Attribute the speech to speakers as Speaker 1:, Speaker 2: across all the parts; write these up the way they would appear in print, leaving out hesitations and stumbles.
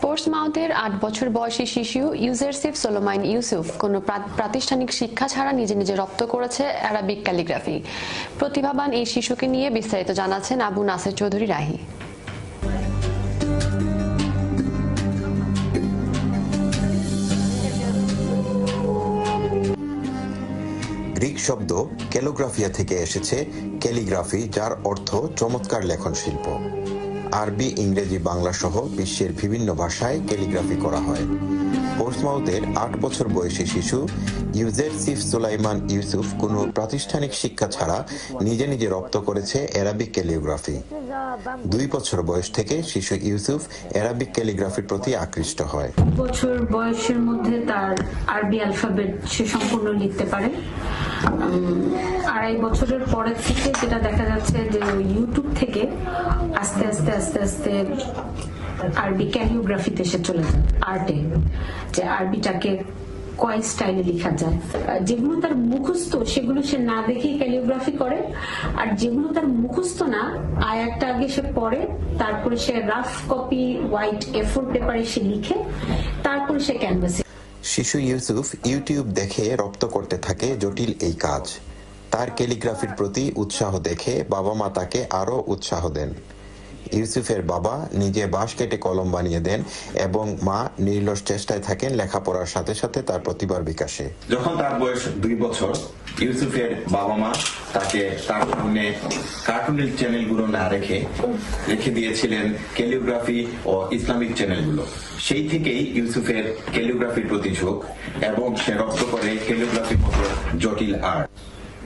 Speaker 1: পোর্টসমাউথের ৮ বছর বয়সী শিশু ইউসেফ সোলোমাইন ইউসুফ কোনো প্রাতিষ্ঠানিক শিক্ষা ছাড়া নিজে নিজে রপ্ত করেছে অ্যারাবিক ক্যালিগ্রাফি। প্রতিভাবান এই শিশুকে নিয়ে বিস্তারিত জানাচ্ছেন আবু নাসের চৌধুরী রাহি।
Speaker 2: গ্রিক শব্দ ক্যালোগ্রাফিয়া থেকে এসেছে ক্যালিগ্রাফি, যার অর্থ চমৎকার লেখন শিল্প। আরবি, ইংরেজি, বাংলা সহ বিশ্বের বিভিন্ন ভাষায় ক্যালিগ্রাফি করা হয়। পোর্টসমাউথের ৮ বছর বয়সী শিশু ইউসেফ সোলাইমান ইউসুফ কোনো প্রাতিষ্ঠানিক শিক্ষা ছাড়া নিজে নিজে রপ্ত করেছে অ্যারাবিক ক্যালিগ্রাফি। ২ বছর বয়স থেকে শিশু ইউসুফ অ্যারাবিক ক্যালিগ্রাফির প্রতি আকৃষ্ট হয়।
Speaker 3: বছর বয়সের মধ্যে তার আরবি অ্যালফাবেট সে সম্পূর্ণ লিখতে পারে। ২.৫ বছরের পরের থেকে যেটা দেখা যাচ্ছে যে ইউটিউব থেকে আস্তে আস্তে আস্তে আস্তে আরবি ক্যালিগ্রাফিতে সে চলে যায়, আর্টে, যে আরবিটাকে কয় স্টাইলে লেখা যায়। যেগুলো তার মুখস্থ সেগুলো সে না দেখেই ক্যালিগ্রাফি করে, আর যেগুলো তার মুখস্থ না, আয়াতটা আগে সে পড়ে, তারপরে সে রাফ কপি হোয়াইট A4 পেপারে সে লিখে, তারপরে সে ক্যানভাসে।
Speaker 2: শিশু ইউসুফ ইউটিউব দেখে রপ্ত করতে থাকে জটিল এই কাজ। তার ক্যালিগ্রাফির প্রতি উৎসাহ দেখে বাবা মা তাকে আরও উৎসাহ দেন। ইউসুফের বাবা নিজে বাঁশ কেটে কলম বানিয়ে দেন এবং মা নির্লস চেষ্টায় থাকেন লেখাপড়ার সাথে সাথে তার প্রতিভার বিকাশে।
Speaker 4: যখন তার বয়স 2 বছর, ইউসুফের বাবা মা তাকে তার সামনে কার্টুনের চ্যানেলগুলো না রেখে দিয়েছিলেন ক্যালিগ্রাফি ও ইসলামিক চ্যানেলগুলো। সেই থেকেই ইউসুফের ক্যালিগ্রাফির প্রতি ঝোঁক এবং সে রপ্ত করে ক্যালিগ্রাফির মতো জটিল আর্ট।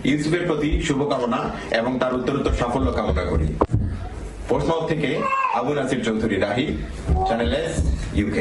Speaker 4: ইউসুফের প্রতি শুভকামনা এবং তার উত্তরোত্তর সাফল্য কামনা করি। পোর্টসমাউথ থেকে Abu Nasir Chowdhury Rahi, channel S, UK।